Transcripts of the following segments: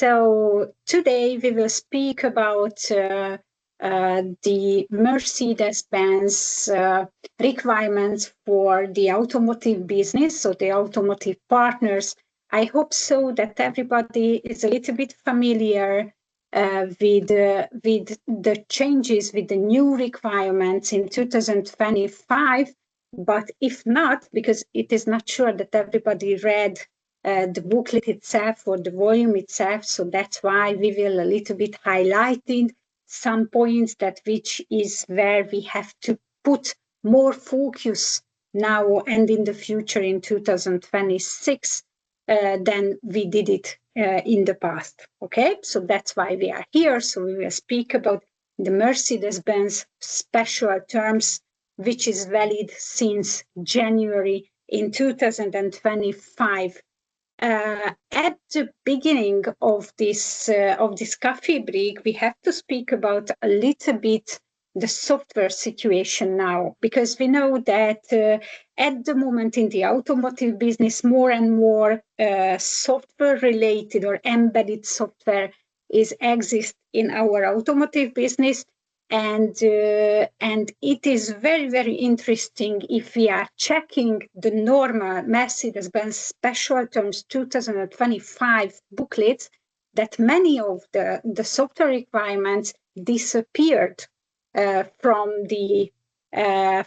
So today we will speak about the Mercedes-Benz requirements for the automotive business, so the automotive partners. I hope so that everybody is a little bit familiar with the changes, with the new requirements in 2025. But if not, because it is not sure that everybody read the booklet itself or the volume itself, so that's why we will a little bit highlighting some points that which is where we have to put more focus now and in the future in 2026 than we did it in the past. Okay, so that's why we are here. So we will speak about the Mercedes-Benz special terms, which is valid since January in 2025. At the beginning of this coffee break, we have to speak about a little bit the software situation now, because we know that at the moment in the automotive business, more and more software related or embedded software exists in our automotive business. And it is very, very interesting if we are checking the normal Mercedes-Benz Special Terms 2025 booklets, that many of the software requirements disappeared from the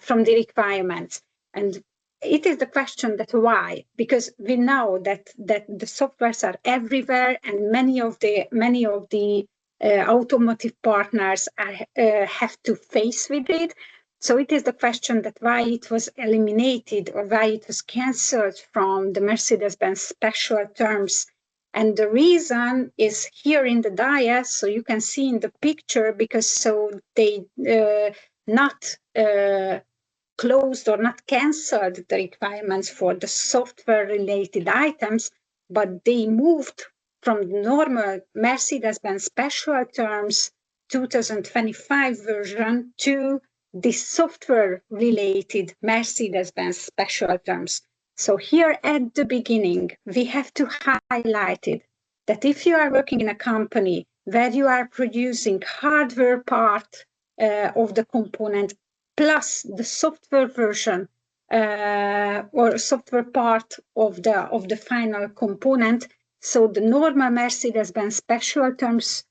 requirements. And it is the question that why? Because we know that the softwares are everywhere, and many of the automotive partners have to face with it. So it is the question that why it was eliminated or why it was cancelled from the Mercedes-Benz special terms. And the reason is here in the dia, so you can see in the picture, because so they not closed or not cancelled the requirements for the software related items, but they moved from the normal Mercedes-Benz special terms 2025 version to the software related Mercedes-Benz special terms. So here at the beginning, we have to highlight it, that if you are working in a company where you are producing hardware part of the component plus the software version or software part of the final component, so the normal Mercedes-Benz special terms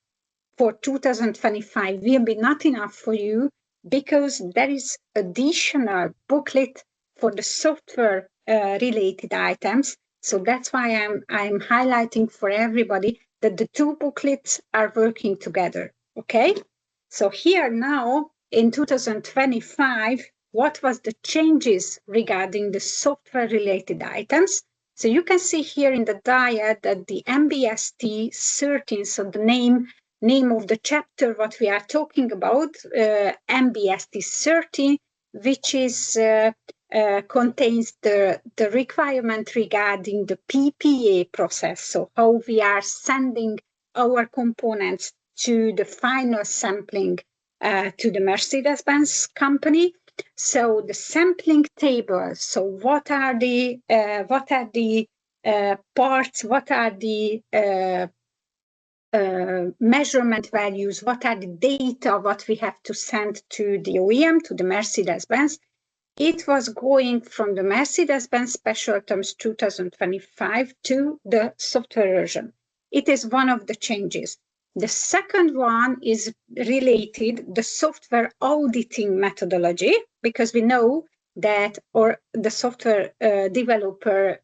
for 2025 will be not enough for you, because there is additional booklet for the software related items. So that's why I'm highlighting for everybody that the two booklets are working together. Okay, so here now in 2025, what was the changes regarding the software related items? So you can see here in the dia that the MBST 13, so the name of the chapter what we are talking about, MBST 13, which is contains the requirement regarding the PPA process, so how we are sending our components to the final sampling to the Mercedes-Benz company. So the sampling table, so what are the parts, what are the measurement values, what are the data, what we have to send to the OEM, to the Mercedes-Benz. It was going from the Mercedes-Benz Special Terms 2025 to the software version. It is one of the changes. The second one is related the software auditing methodology, because we know that, or the software developer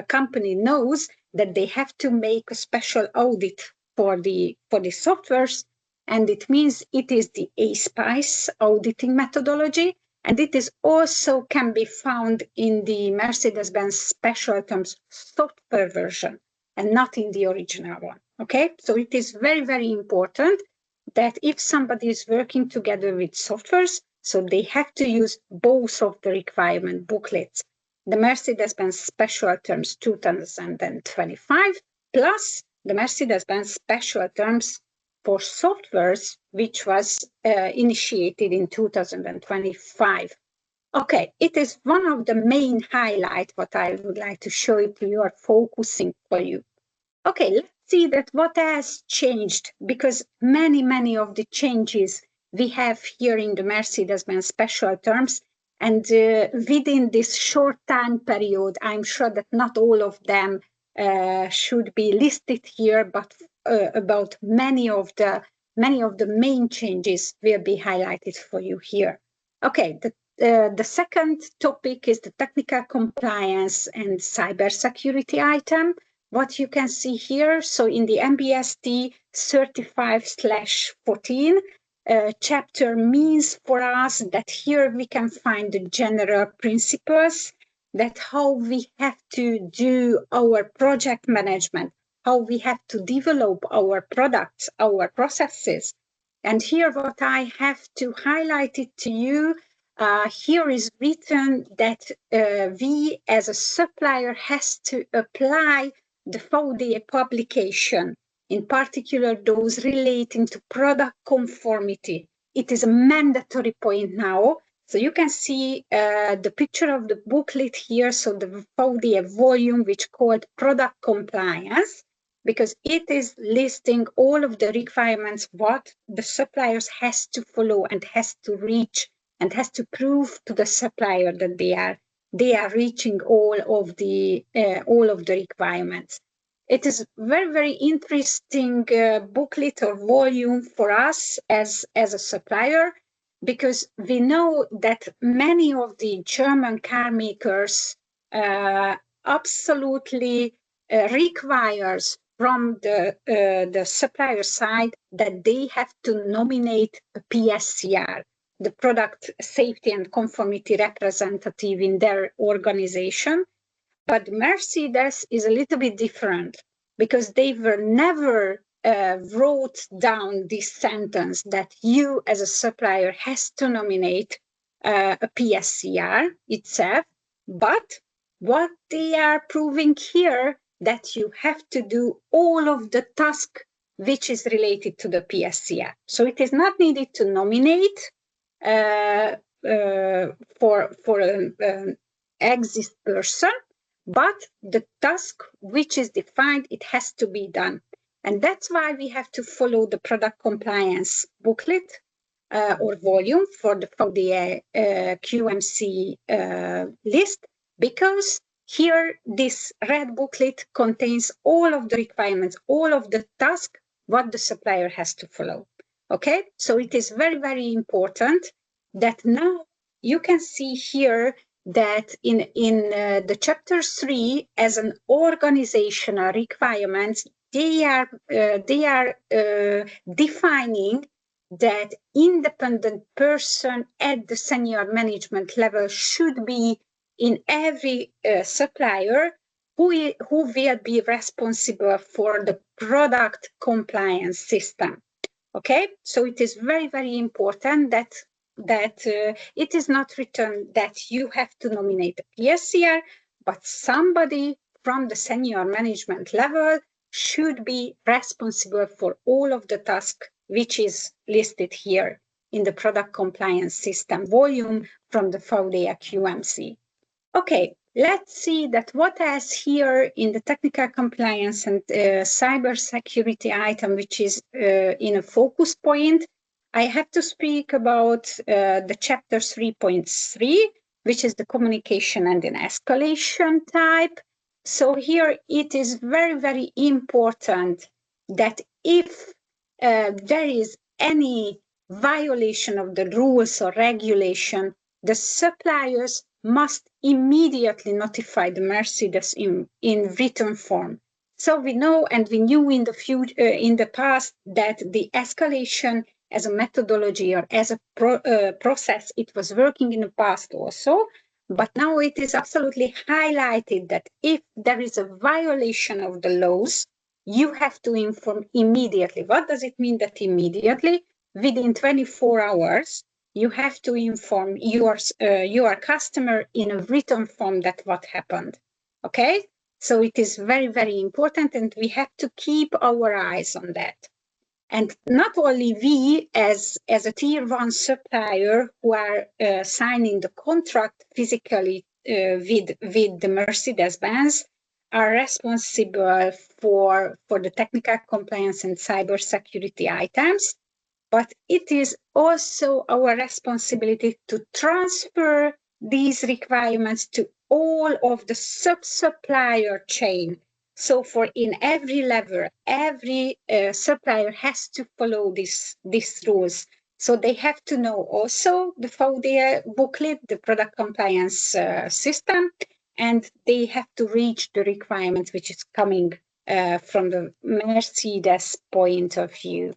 company knows that they have to make a special audit for the softwares, and it means it is the ASPICE auditing methodology, and it is also can be found in the Mercedes-Benz Special Terms software version and not in the original one. Okay, so it is very, very important that if somebody is working together with softwares, so they have to use both of the requirement booklets, the Mercedes-Benz Special Terms 2025 plus the Mercedes-Benz Special Terms for softwares, which was initiated in 2025. Okay, it is one of the main highlights what I would like to show it to you or focusing for you. Okay, let's see that what has changed, because many of the changes we have here in the Mercedes-Benz special terms, and within this short time period, I'm sure that not all of them should be listed here, but about many of the main changes will be highlighted for you here. Okay, the second topic is the technical compliance and cybersecurity item. What you can see here, so in the MBST 35/14 chapter means for us that here we can find the general principles that how we have to do our project management, how we have to develop our products, our processes. And here what I have to highlight it to you, here is written that we as a supplier has to apply the VDE publication, in particular those relating to product conformity. It is a mandatory point now. So you can see the picture of the booklet here, so the VDE volume, which called product compliance, because it is listing all of the requirements what the suppliers has to follow and has to reach and has to prove to the supplier that they are reaching all of the requirements. It is very interesting booklet or volume for us as a supplier, because we know that many of the German car makers absolutely requires from the supplier side that they have to nominate a PSCR, the product safety and conformity representative in their organization. But Mercedes is a little bit different, because they were never wrote down this sentence that you as a supplier has to nominate a PSCR itself. But what they are proving here, that you have to do all of the task which is related to the PSCR. So it is not needed to nominate for an exist person, but the task which is defined, it has to be done. And that's why we have to follow the product compliance booklet or volume for the VDE QMC list, because here this red booklet contains all of the requirements, all of the tasks what the supplier has to follow. Okay, so it is very important that now you can see here that in the chapter 3 as an organizational requirements, they are defining that independent person at the senior management level should be in every supplier who will be responsible for the product compliance system. Okay, so it is very important that it is not written that you have to nominate a PSCR, but somebody from the senior management level should be responsible for all of the tasks which is listed here in the product compliance system volume from the VDE QMC. Okay, let's see that what else here in the technical compliance and cyber security item, which is in a focus point. I have to speak about the chapter 3.3, which is the communication and an escalation type. So here it is very important that if there is any violation of the rules or regulation, the suppliers must immediately notify the Mercedes in written form. So we know and we knew in the past that the escalation as a methodology or as a process, it was working in the past also, but now it is absolutely highlighted that if there is a violation of the laws, you have to inform immediately. What does it mean that immediately? Within 24 hours, you have to inform your customer in a written form that what happened. Okay, so it is very important, and we have to keep our eyes on that. And not only we as a tier 1 supplier who are signing the contract physically with the Mercedes-Benz, are responsible for the technical compliance and cybersecurity items, but it is also our responsibility to transfer these requirements to all of the sub-supplier chain. So for in every level, every supplier has to follow these rules. So they have to know also the FODA booklet, the product compliance system, and they have to reach the requirements which is coming from the Mercedes point of view.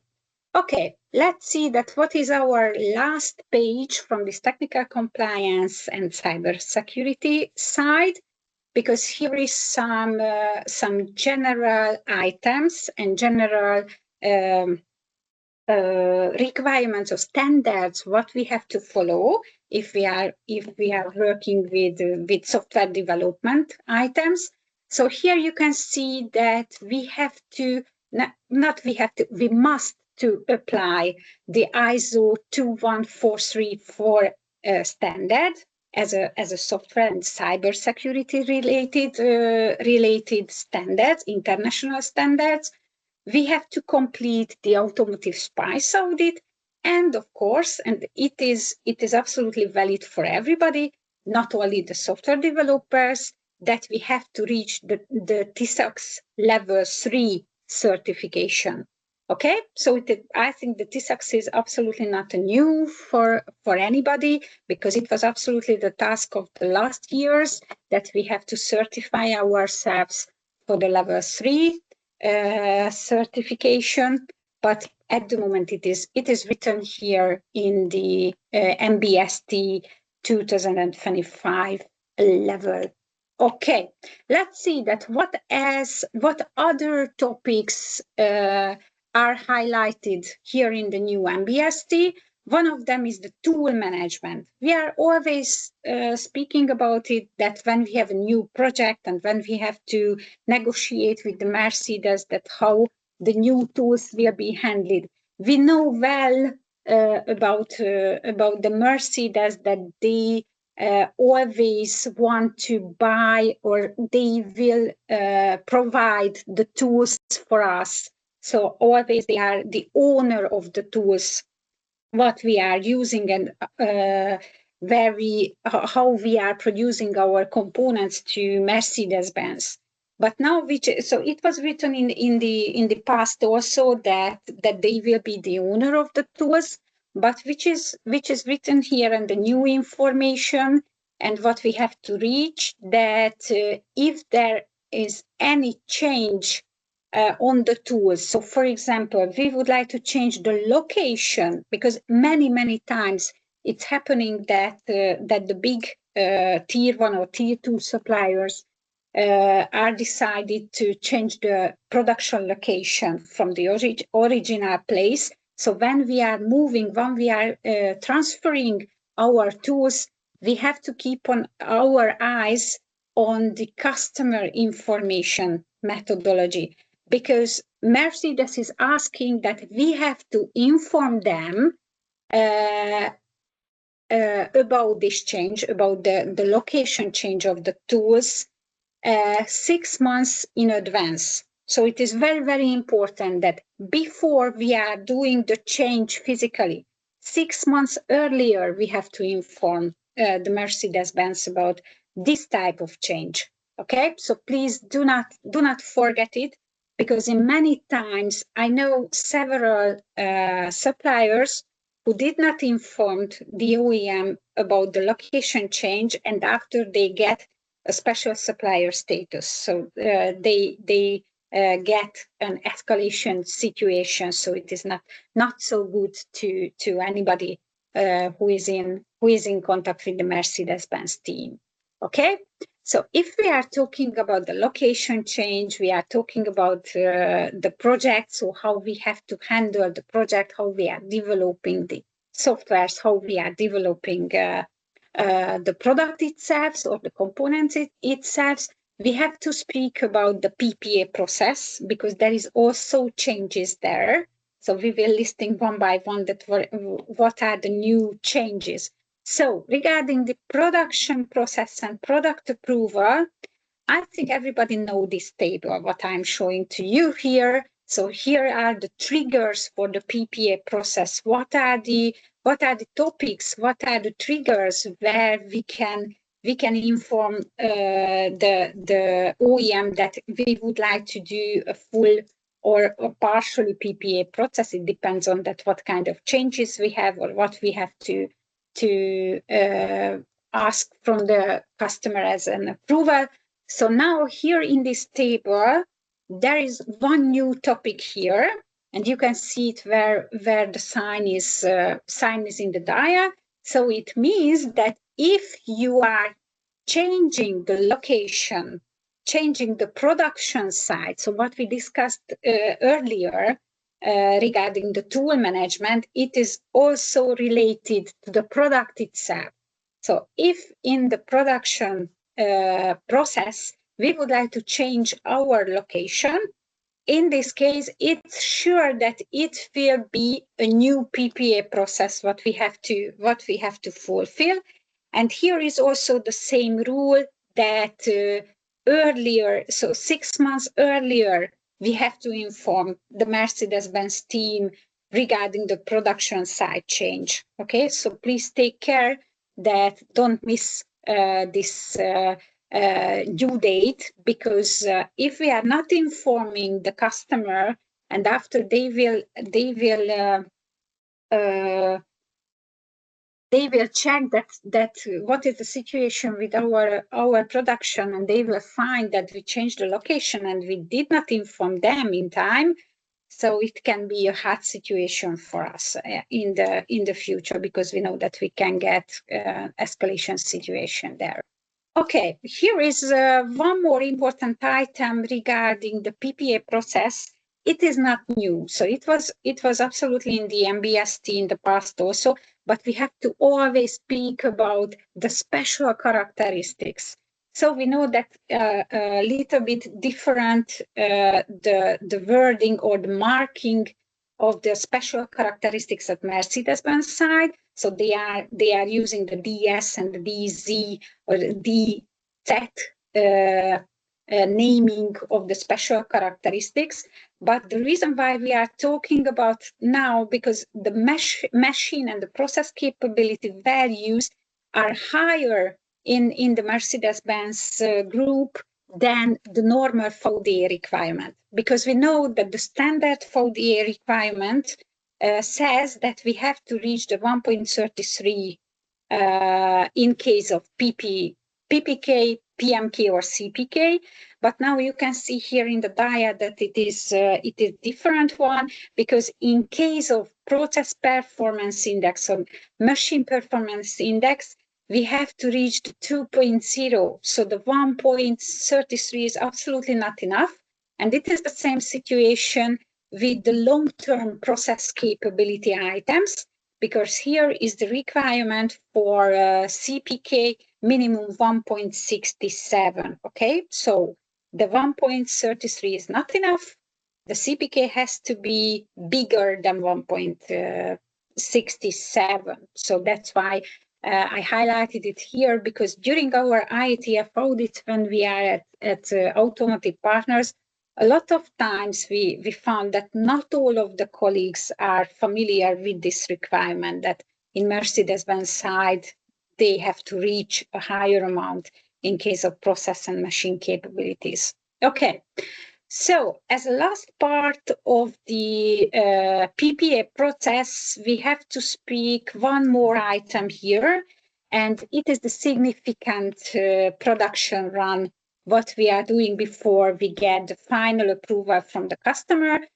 Okay, let's see that what is our last page from this technical compliance and cybersecurity side, because here is some general items and general requirements or standards what we have to follow if we are working with software development items. So here you can see that we have to we must to apply the ISO 21434 standard as a software and cybersecurity related standards, international standards. We have to complete the automotive spice audit, and of course, and it is absolutely valid for everybody, not only the software developers, that we have to reach the TISAX level 3 certification. Okay, so I think the TISAX is absolutely not new for anybody, because it was absolutely the task of the last years that we have to certify ourselves for the level 3 certification. But at the moment it is written here in the MBST 2025 level. Okay, let's see that what other topics are highlighted here in the new MBST. One of them is the tool management. We are always speaking about it, that when we have a new project and when we have to negotiate with the Mercedes, that how the new tools will be handled. We know well about the Mercedes that they always want to buy, or they will provide the tools for us. So always they are the owner of the tools, what we are using, and how we are producing our components to Mercedes-Benz. But now, so it was written in the past also that they will be the owner of the tools, but which is written here in the new information, and what we have to reach, that if there is any change on the tools. So for example, we would like to change the location, because many times it's happening that the big tier 1 or tier 2 suppliers are decided to change the production location from the original place. So when we are transferring our tools, we have to keep on our eyes on the customer information methodology, because Mercedes is asking that we have to inform them about this change, about the location change of the tools 6 months in advance. So it is very important that before we are doing the change physically, 6 months earlier, we have to inform the Mercedes-Benz about this type of change. Okay, so please do not forget it, because in many times I know several suppliers who did not inform the OEM about the location change, and after they get a special supplier status, so they get an escalation situation. So it is not so good to anybody who is in contact with the Mercedes-Benz team. Okay, so if we are talking about the location change, we are talking about the project, so how we have to handle the project, how we are developing the softwares, how we are developing the product itself or the components itself. We have to speak about the PPA process, because there is also changes there. So we will listing one by one that what are the new changes. So regarding the production process and product approval, I think everybody knows this table, what I'm showing to you here. So here are the triggers for the PPA process. What are the topics? What are the triggers where we can inform the OEM that we would like to do a full or partially PPA process? It depends on that what kind of changes we have or what we have to ask from the customer as an approval. So now here in this table, there is one new topic here, and you can see it where the sign is in the dia. So it means that if you are changing the location, changing the production site, so what we discussed earlier regarding the tool management, it is also related to the product itself. So if in the production process, we would like to change our location. In this case, it's sure that it will be a new PPA process what we have to fulfill. And here is also the same rule that earlier, so 6 months earlier, we have to inform the Mercedes-Benz team regarding the production site change. Okay, so please take care that don't miss this due date, because if we are not informing the customer and after they will check that what is the situation with our production, and they will find that we changed the location and we did not inform them in time. So it can be a hard situation for us in the future, because we know that we can get escalation situation there. Okay, here is one more important item regarding the PPA process. It is not new, so it was absolutely in the MBST in the past also, but we have to always speak about the special characteristics. So we know that a little bit different the wording or the marking of the special characteristics at Mercedes-Benz side. So they are using the DS and the DZ or the DZ naming of the special characteristics. But the reason why we are talking about now, because the machine and the process capability values are higher in the Mercedes-Benz group than the normal VDE requirement, because we know that the standard VDE requirement says that we have to reach the 1.33 in case of PPK, PMK, or CPK. But now you can see here in the dia that it is different one, because in case of process performance index or machine performance index, we have to reach the 2.0. So the 1.33 is absolutely not enough. And it is the same situation with the long-term process capability items, because here is the requirement for CPK minimum 1.67. Okay, so the 1.33 is not enough. The CPK has to be bigger than 1.67. So that's why I highlighted it here, because during our IATF audits, when we are at automotive partners, a lot of times we found that not all of the colleagues are familiar with this requirement, that in Mercedes-Benz side, they have to reach a higher amount in case of process and machine capabilities. Okay. So as a last part of the PPA process, we have to speak one more item here, and it is the significant production run, what we are doing before we get the final approval from the customer.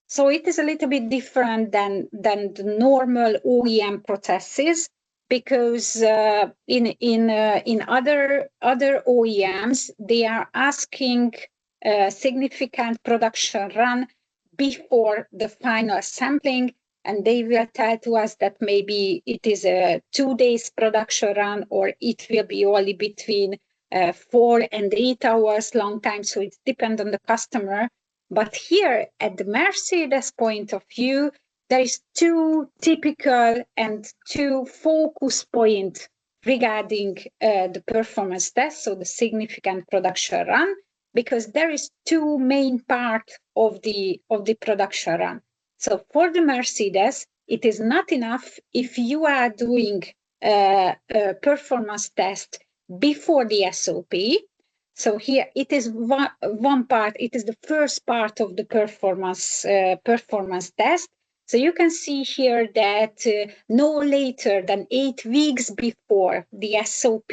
So it is a little bit different than the normal OEM processes, because in other OEMs, they are asking significant production run before the final sampling, and they will tell to us that maybe it is a 2 days production run, or it will be only between 4 and 8 hours long time. So it depends on the customer. But here at the Mercedes point of view, there is 2 typical and 2 focus points regarding the performance test, so the significant production run, because there is two main parts of the production run. So for the Mercedes, it is not enough if you are doing a performance test before the SOP. So here it is one part, it is the first part of the performance test. So you can see here that no later than 8 weeks before the SOP,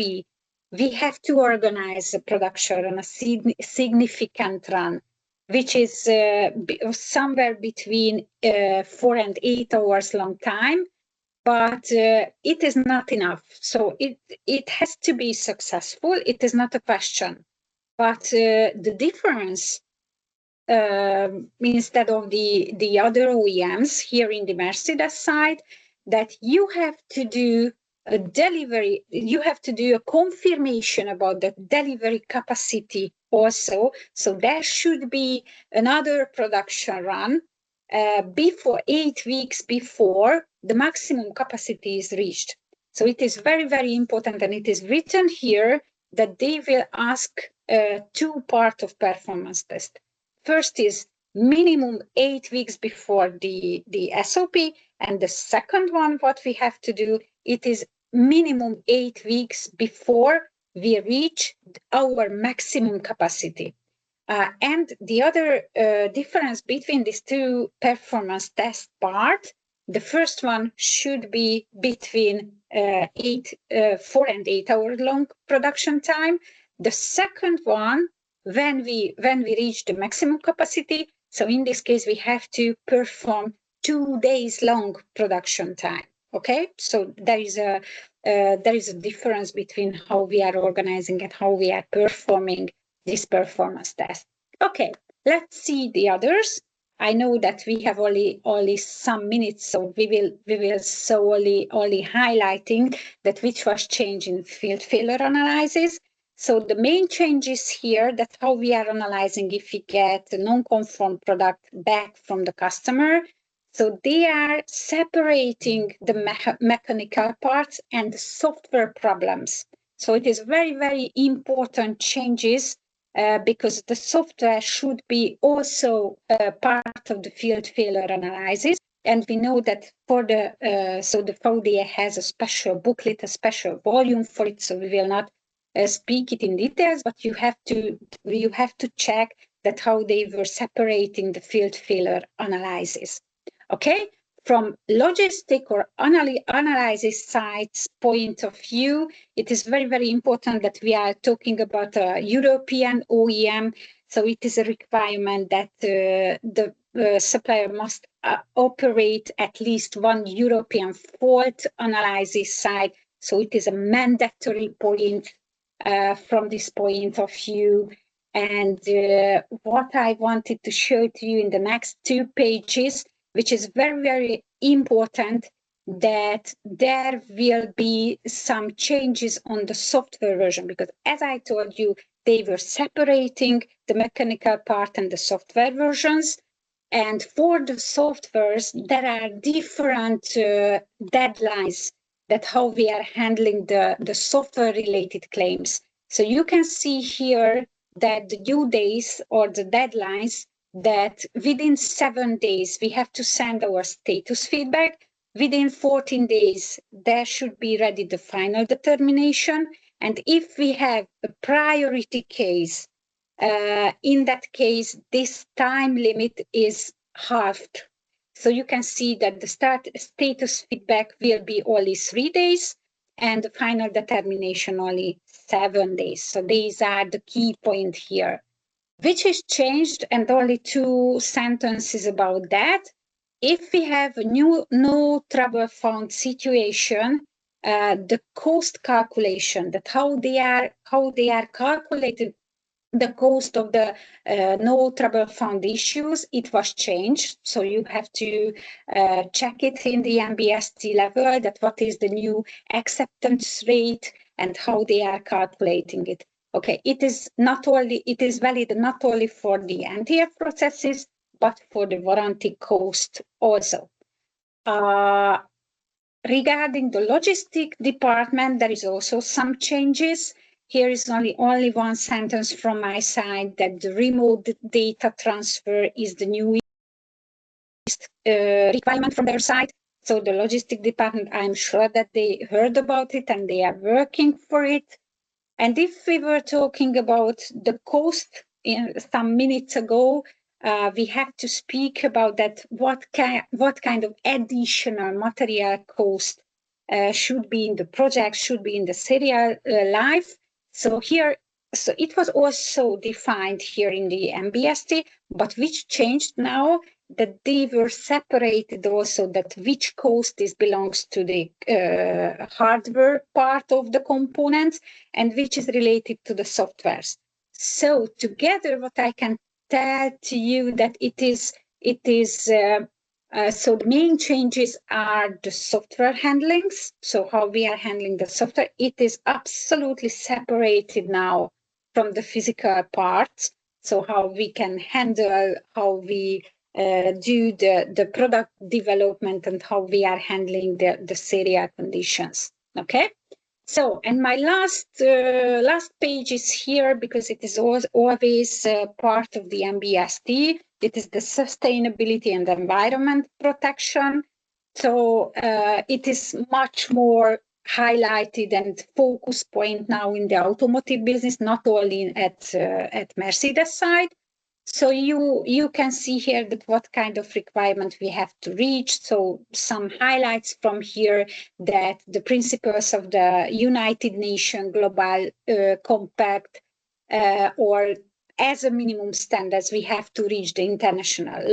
we have to organize a production and a significant run, which is somewhere between 4 and 8 hours long time. But it is not enough. So it has to be successful. It is not a question. But the difference instead of the other OEMs here in the Mercedes side, that you have to do a delivery, you have to do a confirmation about the delivery capacity also. So there should be another production run before 8 weeks before the maximum capacity is reached. So it is very, very important, and it is written here that they will ask two parts of performance test. First is minimum 8 weeks before the SOP, and the second one, what we have to do, it is minimum 8 weeks before we reach our maximum capacity. And the other difference between these two performance test parts, the first one should be between 4 and 8 hour long production time. The second one, when we reach the maximum capacity, so in this case we have to perform 2 days long production time. Okay, so there is a difference between how we are organizing and how we are performing this performance test. Okay, let's see the others. I know that we have only some minutes, so we will solely only highlighting that which was changed in field failure analysis. So the main changes here, that how we are analyzing if we get a non-conform product back from the customer. So they are separating the mechanical parts and the software problems. So it is very, very important changes because the software should be also part of the field failure analysis. And we know that for so the VDA has a special booklet, a special volume for it, so we will not speak it in details, but you have to check that how they were separating the field failure analysis. Okay, from logistic or analysis sites point of view, it is very, very important that we are talking about a European OEM. So it is a requirement that the supplier must operate at least one European fault analysis site. So it is a mandatory point from this point of view. And what I wanted to show to you in the next 2 pages, which is very, very important, that there will be some changes on the software version, because as I told you, they were separating the mechanical part and the software versions. And for the softwares, there are different deadlines that how we are handling the software related claims. So you can see here that the due days or the deadlines, that within 7 days, we have to send our status feedback. Within 14 days, there should be ready the final determination. And if we have a priority case, in that case, this time limit is halved. So you can see that the status feedback will be only 3 days and the final determination only 7 days. So these are the key points here. Which is changed, and only 2 sentences about that. If we have a new no trouble found situation, the cost calculation, that how they are calculated, the cost of the no trouble found issues, it was changed. So you have to check it in the MBST level, that what is the new acceptance rate and how they are calculating it. Okay, it is valid not only for the NTF processes, but for the warranty cost also. regarding the logistic department, there is also some changes. Here is only one sentence from my side that the remote data transfer is the newest requirement from their side. So the logistic department, I'm sure that they heard about it and they are working for it. And if we were talking about the cost some minutes ago, we have to speak about that. What kind of additional material cost should be in the project, should be in the serial life. So here, so it was also defined here in the MBST, but which changed now, that they were separated also, that which cost is belongs to the hardware part of the components and which is related to the softwares. So together, what I can tell to you that it is so the main changes are the software handlings. So how we are handling the software, it is absolutely separated now from the physical parts. So how we can handle, how we do the product development and how we are handling the serial conditions. Okay. So, and my last page is here because it is always part of the MBST. It is the sustainability and environment protection. So it is much more highlighted and focus point now in the automotive business, not only at Mercedes side. So you can see here that what kind of requirement we have to reach. So some highlights from here, that the principles of the United Nations Global Compact or as a minimum standards, we have to reach the International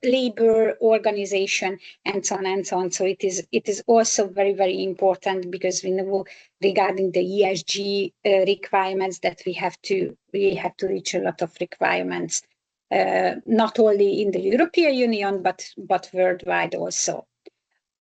Labor Organization and so on and so on. So it is also very, very important because we know regarding the ESG requirements that we have to reach a lot of requirements, not only in the European Union, but worldwide also.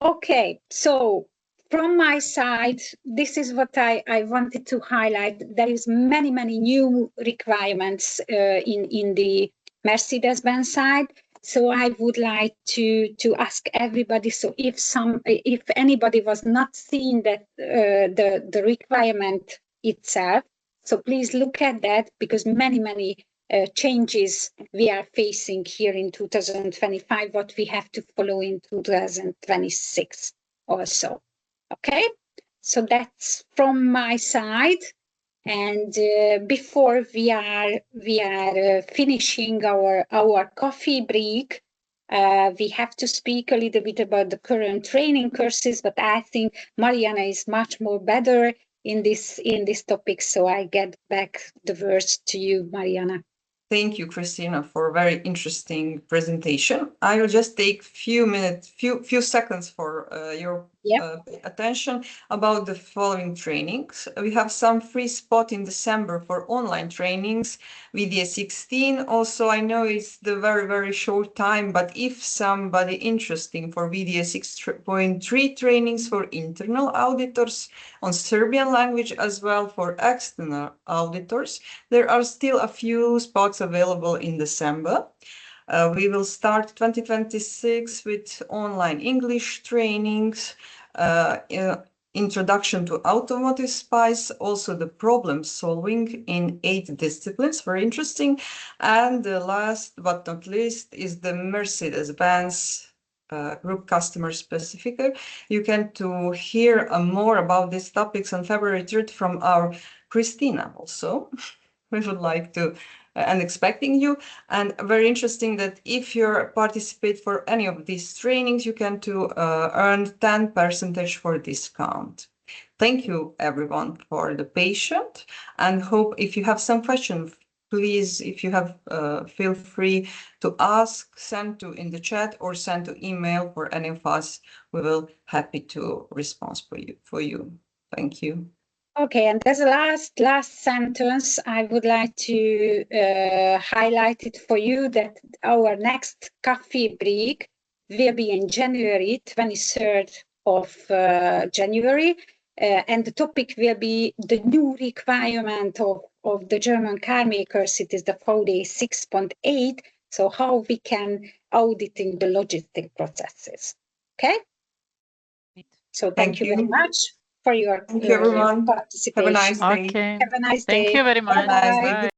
Okay, so from my side, this is what I wanted to highlight. There is many new requirements in the Mercedes-Benz side. So I would like to ask everybody. So if anybody was not seeing that the requirement itself, so please look at that, because many changes we are facing here in 2025, what we have to follow in 2026 also. Okay, so that's from my side. And before we are finishing our coffee break, we have to speak a little bit about the current training courses, but I think Mariana is much more better in this topic. So I get back the words to you, Mariana. Thank you, Christina, for a very interesting presentation. I will just take few seconds for your attention about the following trainings. We have some free spot in December for online trainings, VDA 16. Also, I know it's the very short time, but if somebody interesting for VDA 6.3 trainings for internal auditors on Serbian language as well for external auditors, there are still a few spots available in December. We will start 2026 with online English trainings, introduction to automotive spice, also the problem solving in 8 disciplines, very interesting. And the last but not least is the Mercedes-Benz group customer specifier. You can hear more about these topics on February 3rd from our Christina also. We would like to and expecting you. And very interesting that if you participate for any of these trainings, you can earn 10% for discount. Thank you everyone for the patience, and hope if you have some questions, please, if you have, feel free to ask, send in the chat or send to email for any of us. We will happy to respond for you. Thank you. Okay, and as a last sentence, I would like to highlight it for you that our next coffee break will be in January, 23rd of January, and the topic will be the new requirement of the German car makers. It is the VDA 6.8, so how we can auditing the logistic processes. Okay. So thank you very much for your Thank you, everyone. participation. Have a nice day. Okay. Have a nice day. Thank you very much. Bye-bye. Bye.